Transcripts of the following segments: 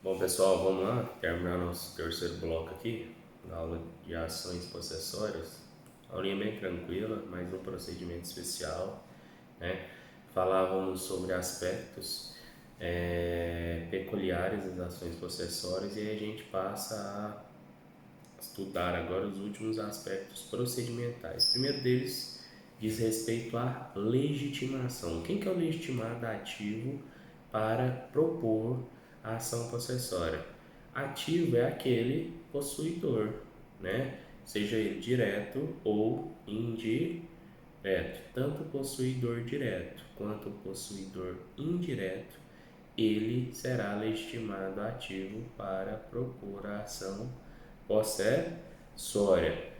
Bom, pessoal, vamos lá terminar nosso terceiro bloco aqui, na aula de ações possessórias. Aulinha bem tranquila, mais um procedimento especial, né? Falávamos sobre aspectos peculiares das ações possessórias e aí a gente passa a estudar agora os últimos aspectos procedimentais. O primeiro deles diz respeito à legitimação. Quem que é o legitimado ativo para propor a ação possessória? Ativo é aquele possuidor, né? Seja ele direto ou indireto. Tanto o possuidor direto quanto o possuidor indireto, ele será legitimado ativo para propor a ação possessória.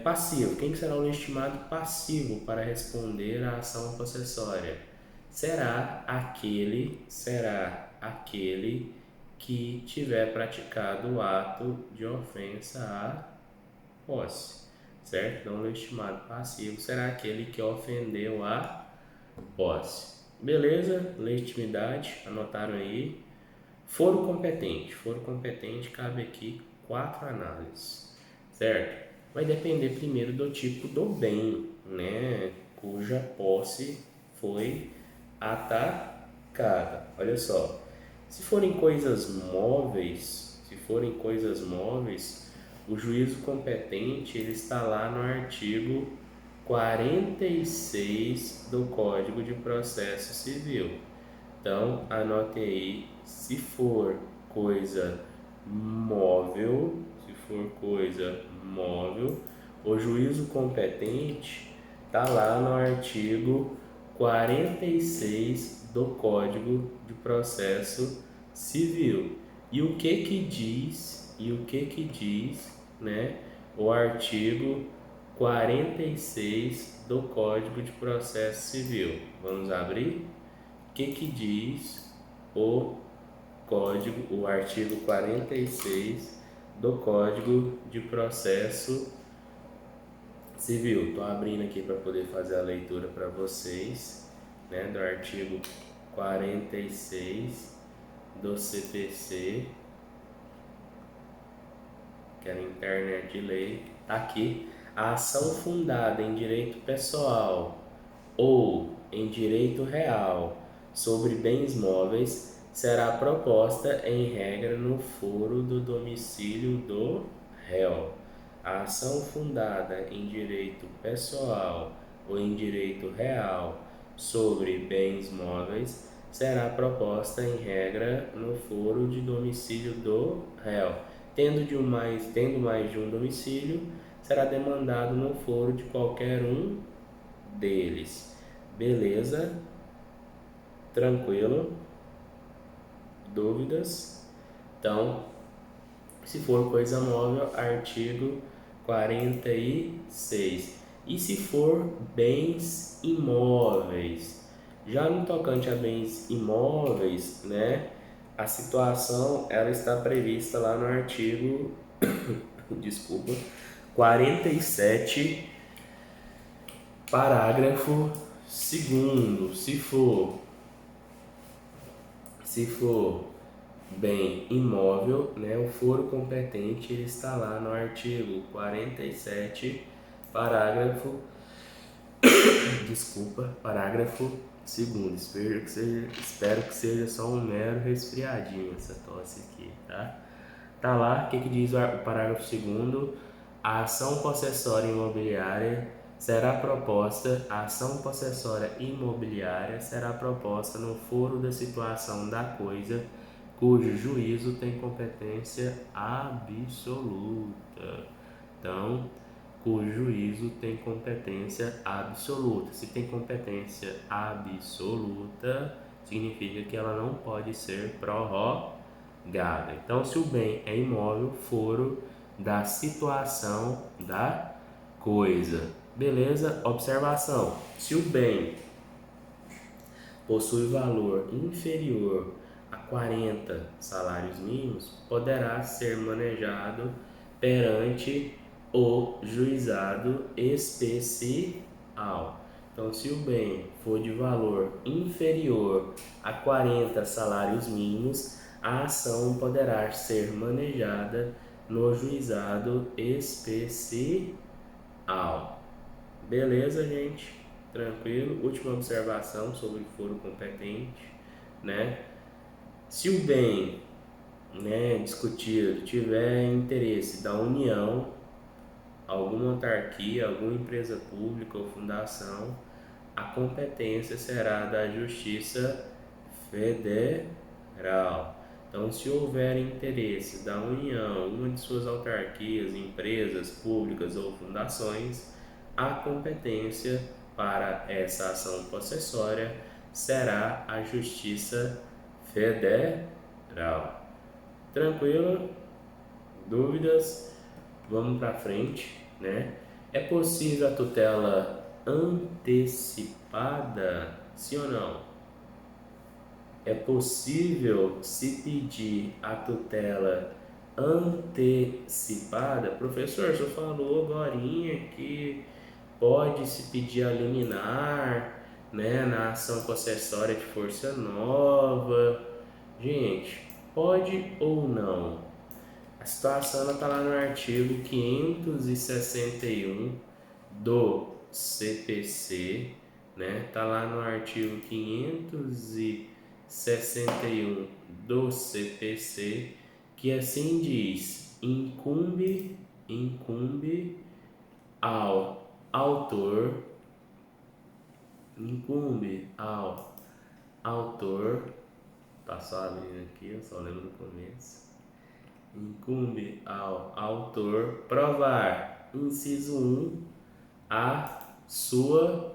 Passivo. Quem será o legitimado passivo para responder à ação possessória? Será aquele que tiver praticado o ato de ofensa à posse, certo? Então, o legitimado passivo será aquele que ofendeu a posse. Beleza? Legitimidade, anotaram aí. Foro competente, cabe aqui 4 análises, certo? Vai depender primeiro do tipo do bem, né? Cuja posse foi atacada. Olha só, se forem coisas móveis, o juízo competente ele está lá no artigo 46 do Código de Processo Civil. Então, anote aí, se for coisa móvel, o juízo competente está lá no artigo 46 do Código de Processo Civil. E o que diz, né, o artigo 46 do Código de Processo Civil? Vamos abrir? O que diz o artigo 46 do Código de Processo Civil? Estou abrindo aqui para poder fazer a leitura para vocês, né, do artigo 46 do CPC, que era internet de lei. Está aqui: a ação fundada em direito pessoal ou em direito real sobre bens móveis será proposta em regra no foro do domicílio do réu. A ação fundada em direito pessoal ou em direito real sobre bens móveis será proposta em regra no foro de domicílio do réu. Tendo mais de um domicílio, será demandado no foro de qualquer um deles. Beleza? Tranquilo? Dúvidas? Então, se for coisa móvel, artigo 46. E se for bens imóveis? Já no tocante a bens imóveis, né, a situação ela está prevista lá no artigo 47, parágrafo 2º. Se for bem imóvel, né, o foro competente ele está lá no artigo 47, parágrafo parágrafo 2º. Espero que seja só um mero resfriadinho essa tosse aqui, tá? Tá lá, o que diz o parágrafo 2º? A ação possessória imobiliária será proposta no foro da situação da coisa cujo juízo tem competência absoluta. Então, cujo juízo tem competência absoluta. Se tem competência absoluta, significa que ela não pode ser prorrogada. Então, se o bem é imóvel, foro da situação da coisa. Beleza? Observação: se o bem possui valor inferior a 40 salários mínimos, poderá ser manejado perante o juizado especial. Então, se o bem for de valor inferior a 40 salários mínimos, a ação poderá ser manejada no juizado especial. Beleza, gente? Tranquilo? Última observação sobre o foro competente, né? Se o bem, né, discutido tiver interesse da União, alguma autarquia, alguma empresa pública ou fundação, a competência será da Justiça Federal. Então, se houver interesse da União, uma de suas autarquias, empresas públicas ou fundações, a competência para essa ação possessória será a Justiça Federal. Tranquilo? Dúvidas? Vamos para frente, né? É possível a tutela antecipada? Sim ou não? É possível se pedir a tutela antecipada? Professor, o senhor falou agorinha que pode se pedir a liminar, né, na ação possessória de força nova. Gente, pode ou não? A situação está lá no artigo 561 do CPC, né? Tá lá no artigo 561 do CPC, que assim diz: incumbe ao autor, passou abrindo aqui, eu só lembro do começo. Incumbe ao autor provar, inciso 1, a sua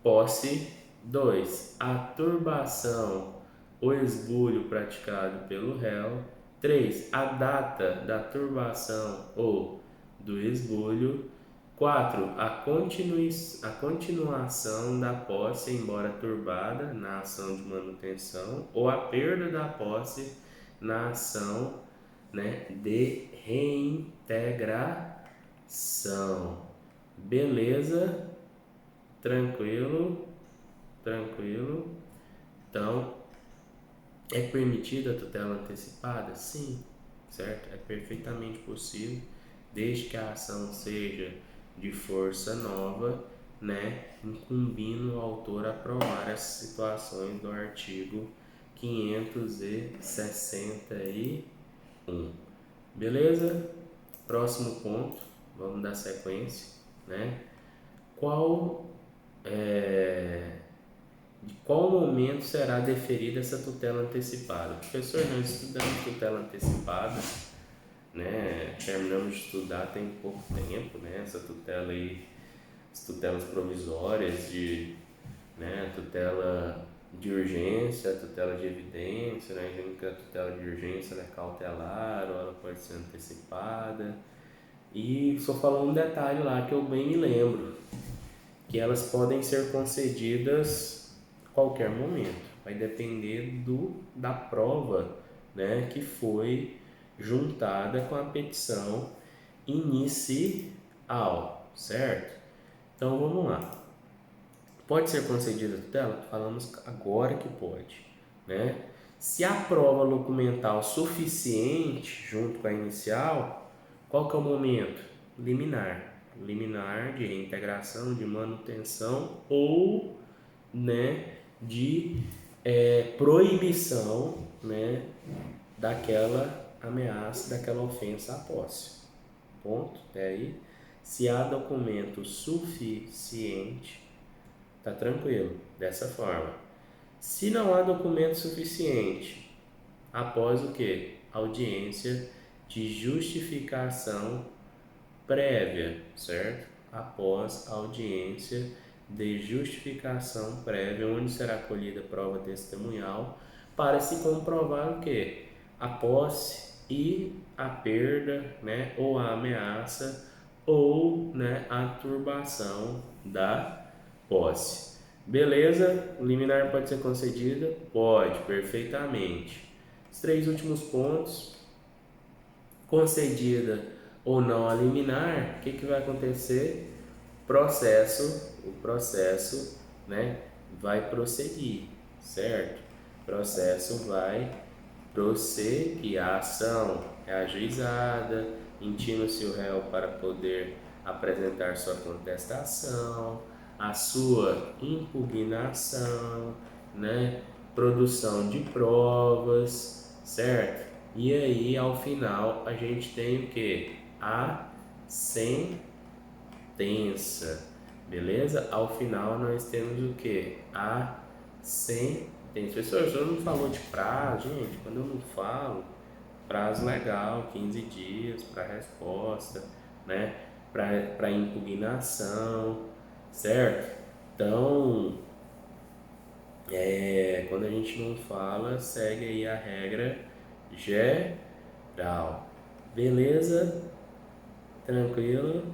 posse. 2. A turbação ou esbulho praticado pelo réu. 3. A data da turbação ou do esbulho. 4. A continuação da posse, embora turbada, na ação de manutenção, ou a perda da posse na ação, né, de reintegração. Beleza? Tranquilo? Então, é permitida a tutela antecipada? Sim, certo? É perfeitamente possível, desde que a ação seja de força nova, né, incumbindo o autor a provar as situações do artigo 561. Beleza? Próximo ponto, vamos dar sequência, né? De qual momento será deferida essa tutela antecipada? Professor, nós estudamos tutela antecipada, né? Terminamos de estudar tem pouco tempo, né? Essa tutela aí, as tutelas provisórias né? Tutela de urgência, tutela de evidência, né? Dizendo que a tutela de urgência ela é cautelar ou ela pode ser antecipada. E só falou um detalhe lá que eu bem me lembro, que elas podem ser concedidas a qualquer momento. Vai depender da prova, né, que foi juntada com a petição inicial, certo? Então vamos lá. Pode ser concedida a tutela? Falamos agora que pode, né? Se a prova documental suficiente junto com a inicial, qual que é o momento? Liminar de reintegração, de manutenção ou, né, de proibição, né, daquela ameaça, daquela ofensa à posse. Ponto. Até aí. Se há documento suficiente, tá tranquilo, dessa forma. Se não há documento suficiente, após o que? Audiência de justificação prévia, certo? Após audiência de justificação prévia, onde será colhida prova testemunhal para se comprovar o que? A posse e a perda, né? Ou a ameaça ou, né, a turbação da posse. Beleza? O liminar pode ser concedida? Pode, perfeitamente. Os 3 últimos pontos. Concedida ou não a liminar, o que vai acontecer? O processo, né, vai prosseguir, certo? O processo vai prossegue a ação é ajuizada, intima-se o réu para poder apresentar sua contestação, a sua impugnação, né? Produção de provas, certo? E aí, ao final, a gente tem o que? A sentença, beleza? Ao final, nós temos o que? A sentença. Professor, o senhor não falou de prazo, gente. Quando eu não falo, prazo legal, 15 dias para resposta, né? Para impugnação, certo? Então, quando a gente não fala, segue aí a regra geral. Beleza? Tranquilo?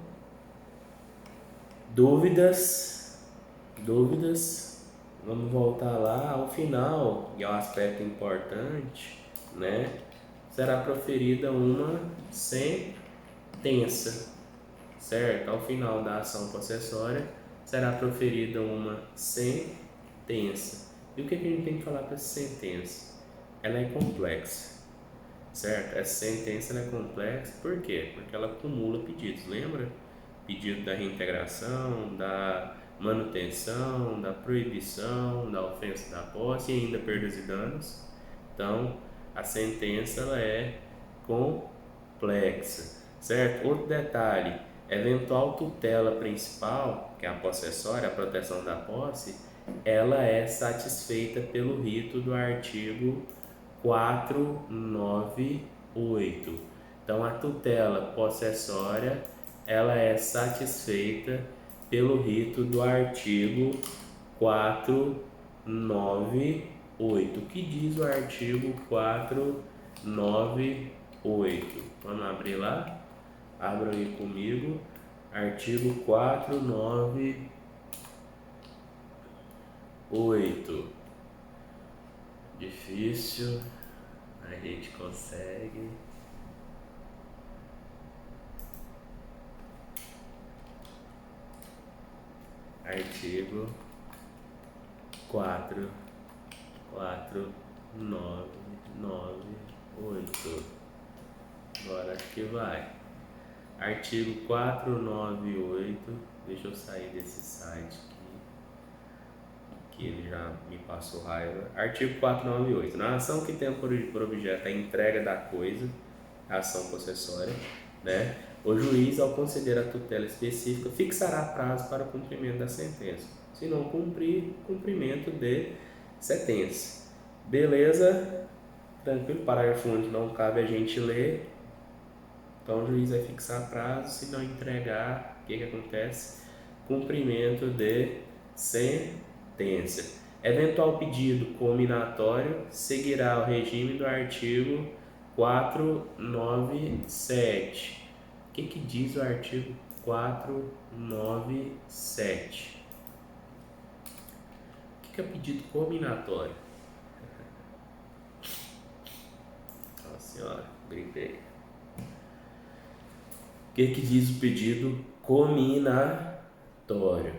Dúvidas? Dúvidas? Vamos voltar lá ao final, e é um aspecto importante, né? Será proferida uma sentença, certo? Ao final da ação possessória, será proferida uma sentença. E o que a gente tem que falar para essa sentença? Ela é complexa, certo? Essa sentença ela é complexa, por quê? Porque ela acumula pedidos, lembra? Pedido da reintegração, da manutenção, da proibição, da ofensa da posse e ainda perdas e danos. Então, a sentença ela é complexa, certo? Outro detalhe, eventual tutela principal, que é a possessória, a proteção da posse, ela é satisfeita pelo rito do artigo 498. Então, a tutela possessória, ela é satisfeita pelo rito do artigo 498. O que diz o artigo 498? Vamos abrir lá? Abra aí comigo. Artigo 498. Difícil, a gente consegue. Artigo 44998. Agora acho que vai. Artigo 498. Deixa eu sair desse site aqui, que ele já me passou raiva. Artigo 498. Na ação que tem por objeto a entrega da coisa, a ação possessória, né? O juiz, ao conceder a tutela específica, fixará prazo para o cumprimento da sentença. Se não cumprir, cumprimento de sentença. Beleza? Tranquilo? Parágrafo único não cabe a gente ler. Então o juiz vai fixar prazo. Se não entregar, o que acontece? Cumprimento de sentença. Eventual pedido cominatório seguirá o regime do artigo 497. O que diz o artigo 497? O que é pedido cominatório? Nossa senhora, gripei. O que diz o pedido cominatório?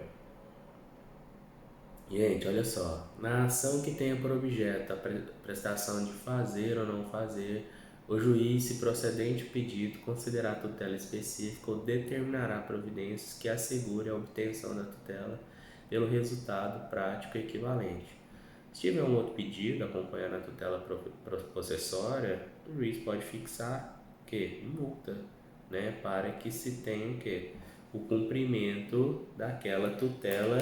Gente, olha só. Na ação que tenha por objeto a prestação de fazer ou não fazer, o juiz, se procedente o pedido, considerar a tutela específica ou determinará providências que assegure a obtenção da tutela pelo resultado prático equivalente. Se tiver um outro pedido acompanhando a tutela possessória, o juiz pode fixar o quê? Multa, né? Para que se tenha o quê? O cumprimento daquela tutela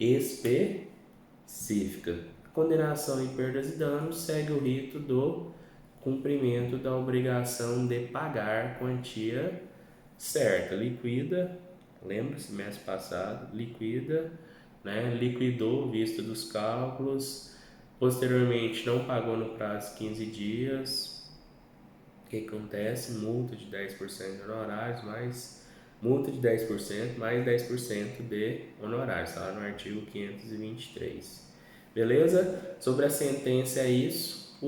específica. A condenação em perdas e danos segue o rito do cumprimento da obrigação de pagar quantia certa. Liquida, lembra-se, mês passado, liquida, né? Liquidou vista dos cálculos, posteriormente não pagou no prazo de 15 dias. O que acontece? Multa de 10% de honorários, mais multa de 10%, mais 10% de honorários, está no artigo 523. Beleza? Sobre a sentença é isso.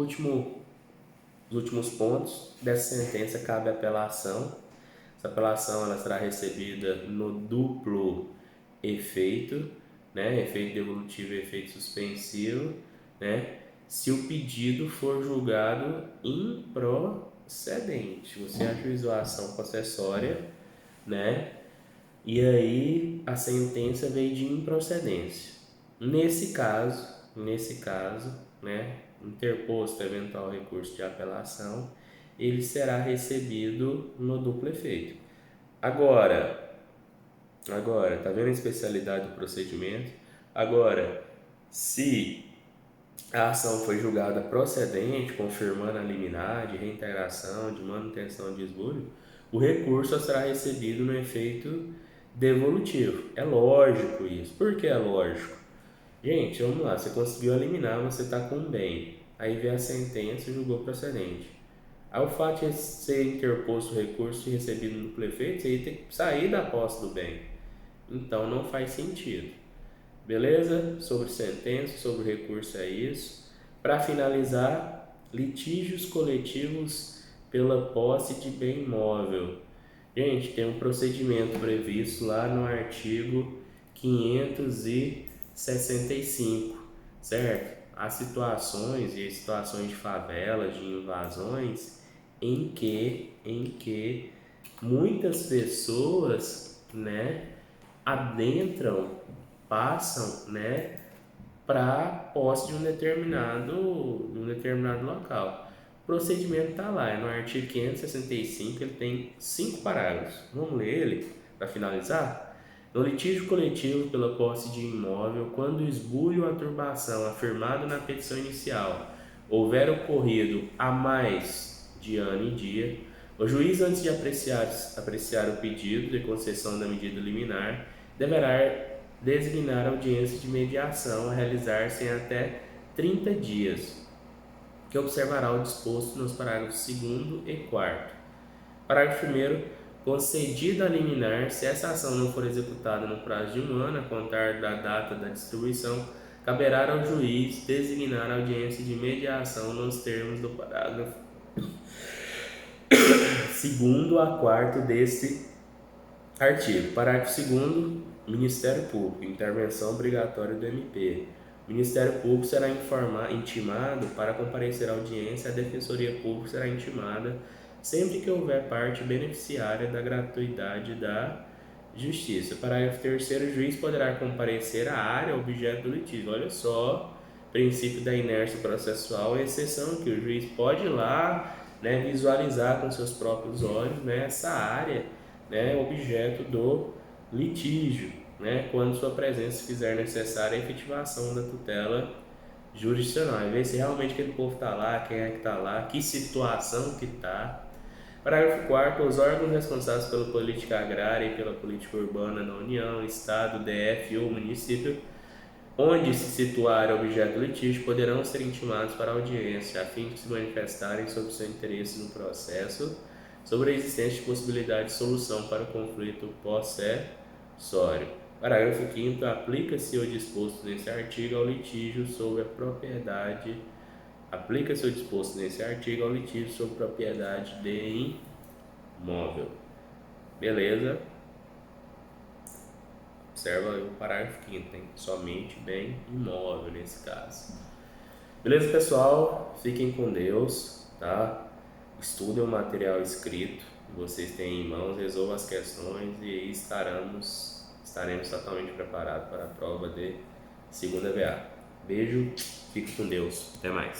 Os últimos pontos dessa sentença cabe apelação. Essa apelação ela será recebida no duplo efeito, né? Efeito devolutivo e efeito suspensivo, né? se o pedido for julgado improcedente. Você ajuizou a ação possessória, né? E aí a sentença veio de improcedência. Nesse caso, né, interposto eventual recurso de apelação, ele será recebido no duplo efeito. Agora, tá vendo a especialidade do procedimento? Agora, se a ação foi julgada procedente, confirmando a liminar de reintegração, de manutenção de esbulho, o recurso será recebido no efeito devolutivo. É lógico isso. Por que é lógico? Gente, vamos lá, você conseguiu a liminar, você está com um bem. Aí vem a sentença e julgou procedente. Aí o fato de ser interposto o recurso e recebido no duplo efeito, você ia ter que sair da posse do bem. Então não faz sentido. Beleza? Sobre sentença, sobre recurso é isso. Para finalizar, litígios coletivos pela posse de bem imóvel. Gente, tem um procedimento previsto lá no artigo 565, certo? Há situações de favelas, de invasões, em que muitas pessoas, né, passam, né, para posse de um determinado local. O procedimento está lá, é no artigo 565, ele tem 5 parágrafos. Vamos ler ele para finalizar? No litígio coletivo pela posse de imóvel, quando o esbulho ou a turbação afirmado na petição inicial houver ocorrido há mais de ano e dia, o juiz, antes de apreciar o pedido de concessão da medida liminar, deverá designar audiência de mediação a realizar-se em até 30 dias, que observará o disposto nos parágrafos 2º e 4º. Parágrafo 1º. Concedida a liminar, se essa ação não for executada no prazo de um ano, a contar da data da distribuição, caberá ao juiz designar audiência de mediação nos termos do parágrafo 2º a 4º deste artigo. Parágrafo 2º. Ministério Público, intervenção obrigatória do MP. O Ministério Público será intimado para comparecer à audiência, a Defensoria Pública será intimada sempre que houver parte beneficiária da gratuidade da Justiça. Parágrafo 3º. O juiz poderá comparecer à área objeto do litígio. Olha só, princípio da inércia processual, exceção que o juiz pode ir lá, né, visualizar com seus próprios olhos, né, essa área, né, objeto do litígio, né, quando sua presença fizer necessária a efetivação da tutela jurisdicional, e ver se realmente aquele povo está lá, quem é que está lá, que situação que está. Parágrafo 4º. Os órgãos responsáveis pela política agrária e pela política urbana da União, Estado, DF ou município, onde se situar objeto do litígio, poderão ser intimados para audiência, a fim de se manifestarem sobre seu interesse no processo, sobre a existência de possibilidade de solução para o conflito possessório. Parágrafo 5º. Aplica-se o disposto nesse artigo ao litígio sobre a propriedade. Aplica-se o disposto nesse artigo ao litígio sobre propriedade de imóvel. Beleza? Observa o parágrafo 5º, tem somente bem imóvel nesse caso. Beleza, pessoal? Fiquem com Deus, tá? Estudem o material escrito, vocês têm em mãos, resolvam as questões e aí estaremos totalmente preparados para a prova de segunda VA. Beijo, fique com Deus, até mais.